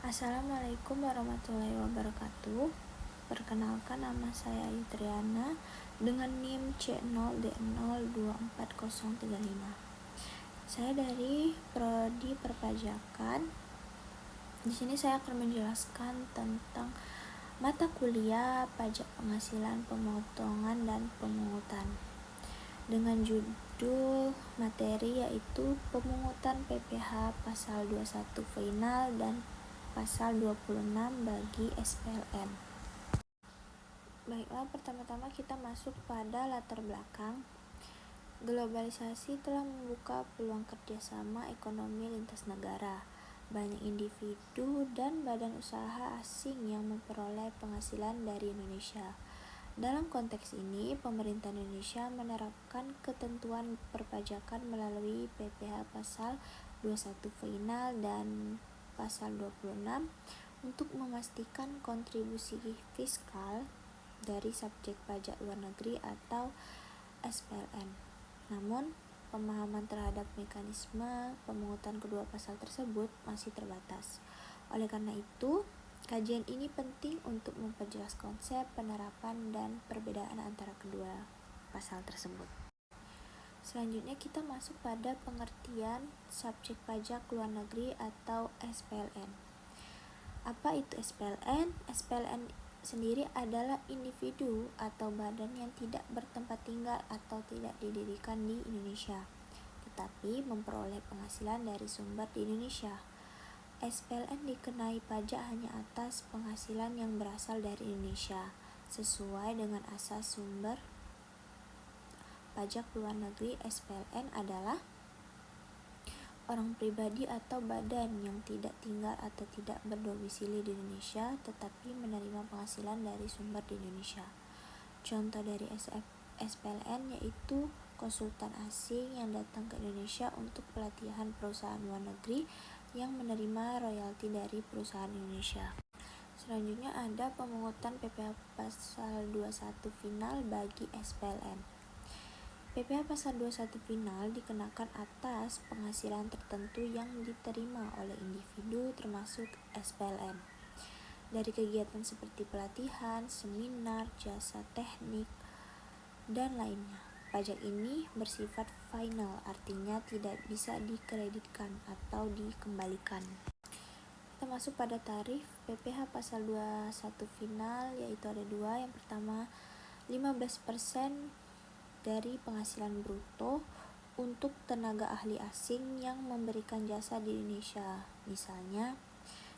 Assalamualaikum warahmatullahi wabarakatuh. Perkenalkan, nama saya Ayu Triana dengan NIM C0D024035. Saya dari Prodi Perpajakan. Di sini saya akan menjelaskan tentang mata kuliah pajak penghasilan, pemotongan, dan pemungutan dengan judul materi yaitu pemungutan PPh pasal 21 final dan pasal 26 bagi SPLN. Baiklah, pertama-tama kita masuk pada latar belakang. Globalisasi telah membuka peluang kerjasama ekonomi lintas negara. Banyak individu dan badan usaha asing yang memperoleh penghasilan dari Indonesia. Dalam konteks ini, pemerintah Indonesia menerapkan ketentuan perpajakan melalui PPh pasal 21 final dan pasal 26 untuk memastikan kontribusi fiskal dari subjek pajak luar negeri atau SPLN. Namun, pemahaman terhadap mekanisme pemungutan kedua pasal tersebut masih terbatas. Oleh karena itu, kajian ini penting untuk memperjelas konsep, penerapan, dan perbedaan antara kedua pasal tersebut. Selanjutnya kita masuk pada pengertian subjek pajak luar negeri atau SPLN. Apa itu SPLN? SPLN sendiri adalah individu atau badan yang tidak bertempat tinggal atau tidak didirikan di Indonesia, tetapi memperoleh penghasilan dari sumber di Indonesia. SPLN dikenai pajak hanya atas penghasilan yang berasal dari Indonesia, sesuai dengan asas sumber pajak luar negeri. SPLN adalah orang pribadi atau badan yang tidak tinggal atau tidak berdomisili di Indonesia tetapi menerima penghasilan dari sumber di Indonesia. Contoh dari SPLN yaitu konsultan asing yang datang ke Indonesia untuk pelatihan perusahaan luar negeri yang menerima royalti dari perusahaan Indonesia. Selanjutnya ada pemungutan PPh pasal 21 final bagi SPLN. PPh pasal 21 final dikenakan atas penghasilan tertentu yang diterima oleh individu termasuk SPLN dari kegiatan seperti pelatihan, seminar, jasa teknik, dan lainnya. Pajak ini bersifat final, artinya tidak bisa dikreditkan atau dikembalikan. Kita masuk pada tarif PPh pasal 21 final, yaitu ada dua. Yang pertama, 15% dari penghasilan bruto untuk tenaga ahli asing yang memberikan jasa di Indonesia, misalnya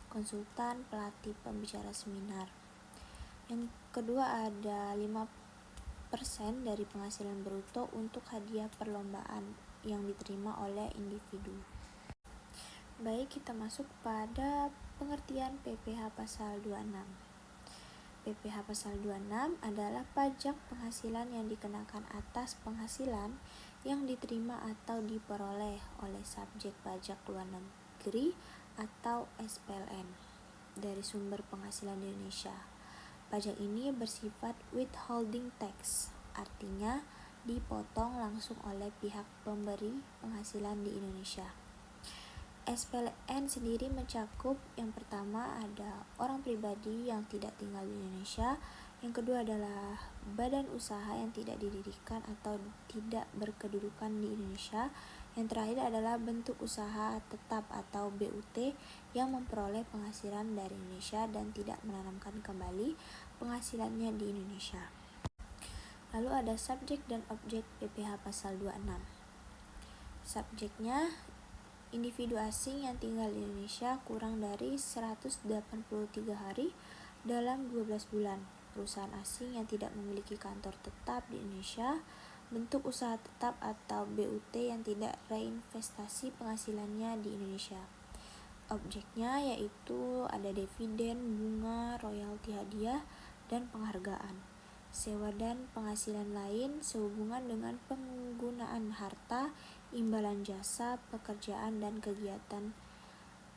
konsultan, pelatih, pembicara seminar. Yang kedua ada 5% dari penghasilan bruto untuk hadiah perlombaan yang diterima oleh individu. Baik, kita masuk pada pengertian PPh pasal 26. PPh pasal 26 adalah pajak penghasilan yang dikenakan atas penghasilan yang diterima atau diperoleh oleh subjek pajak luar negeri atau SPLN dari sumber penghasilan di Indonesia. Pajak ini bersifat withholding tax, artinya dipotong langsung oleh pihak pemberi penghasilan di Indonesia. SPLN sendiri mencakup yang pertama ada orang pribadi yang tidak tinggal di Indonesia, yang kedua adalah badan usaha yang tidak didirikan atau tidak berkedudukan di Indonesia, yang terakhir adalah bentuk usaha tetap atau BUT yang memperoleh penghasilan dari Indonesia dan tidak menanamkan kembali penghasilannya di Indonesia. Lalu ada subjek dan objek PPh pasal 26. Subjeknya individu asing yang tinggal di Indonesia kurang dari 183 hari dalam 12 bulan. Perusahaan asing yang tidak memiliki kantor tetap di Indonesia, bentuk usaha tetap atau BUT yang tidak reinvestasi penghasilannya di Indonesia. Objeknya yaitu ada dividen, bunga, royalti hadiah, dan penghargaan. Sewa dan penghasilan lain sehubungan dengan penggunaan harta, imbalan jasa, pekerjaan, dan kegiatan.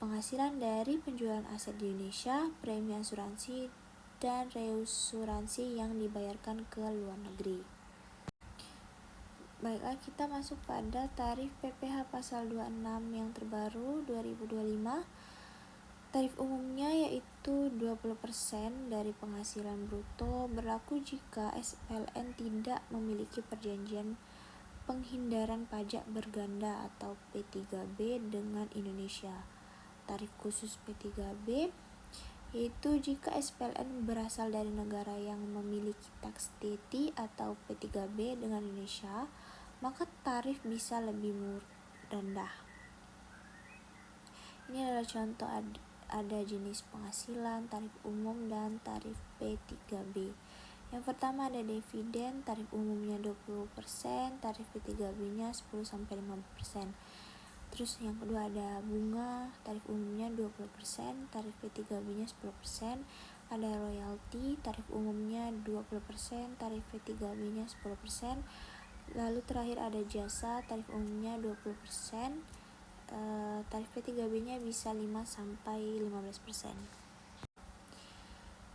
Penghasilan dari penjualan aset di Indonesia, premi asuransi, dan reasuransi yang dibayarkan ke luar negeri. Baiklah, kita masuk pada tarif PPh pasal 26 yang terbaru 2025. Tarif umumnya yaitu 20% dari penghasilan bruto, berlaku jika SPLN tidak memiliki perjanjian penghindaran pajak berganda atau P3B dengan Indonesia. Tarif khusus P3B yaitu jika SPLN berasal dari negara yang memiliki tax treaty atau P3B dengan Indonesia, maka tarif bisa lebih rendah. Ini adalah contoh ada jenis penghasilan, tarif umum, dan tarif P3B. Yang pertama ada dividen, tarif umumnya 20%, tarif P3B-nya 10-15%. Terus yang kedua ada bunga, tarif umumnya 20%, tarif P3B-nya 10%. Ada royalti, tarif umumnya 20%, tarif P3B-nya 10%. Lalu terakhir ada jasa, tarif umumnya 20%, tarif P3B-nya bisa 5-15%.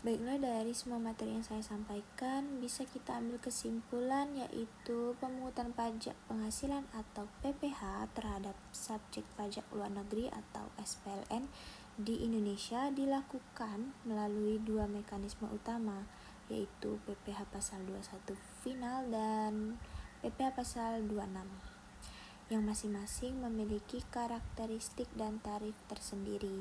Baiklah, dari semua materi yang saya sampaikan, bisa kita ambil kesimpulan yaitu pemungutan pajak penghasilan atau PPH terhadap subjek pajak luar negeri atau SPLN di Indonesia dilakukan melalui dua mekanisme utama, yaitu PPH pasal 21 final dan PPH pasal 26, yang masing-masing memiliki karakteristik dan tarif tersendiri.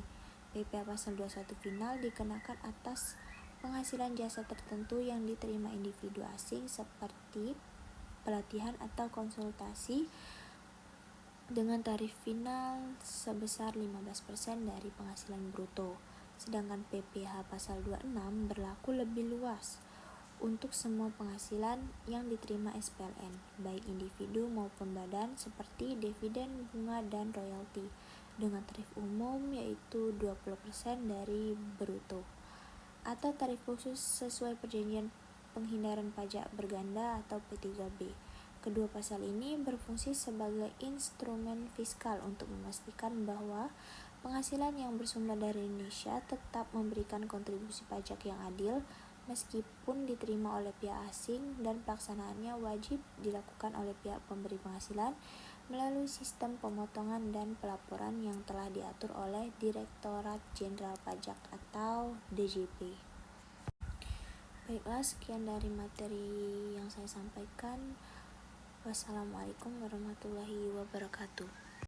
PPH pasal 21 final dikenakan atas penghasilan jasa tertentu yang diterima individu asing seperti pelatihan atau konsultasi dengan tarif final sebesar 15% dari penghasilan bruto. Sedangkan PPH pasal 26 berlaku lebih luas untuk semua penghasilan yang diterima SPLN, baik individu maupun badan, seperti dividen, bunga, dan royalti, dengan tarif umum yaitu 20% dari bruto, atau tarif khusus sesuai perjanjian penghindaran pajak berganda atau P3B. Kedua pasal ini berfungsi sebagai instrumen fiskal untuk memastikan bahwa penghasilan yang bersumber dari Indonesia tetap memberikan kontribusi pajak yang adil meskipun diterima oleh pihak asing, dan pelaksanaannya wajib dilakukan oleh pihak pemberi penghasilan melalui sistem pemotongan dan pelaporan yang telah diatur oleh Direktorat Jenderal Pajak atau DJP. Baiklah, sekian dari materi yang saya sampaikan. Wassalamualaikum warahmatullahi wabarakatuh.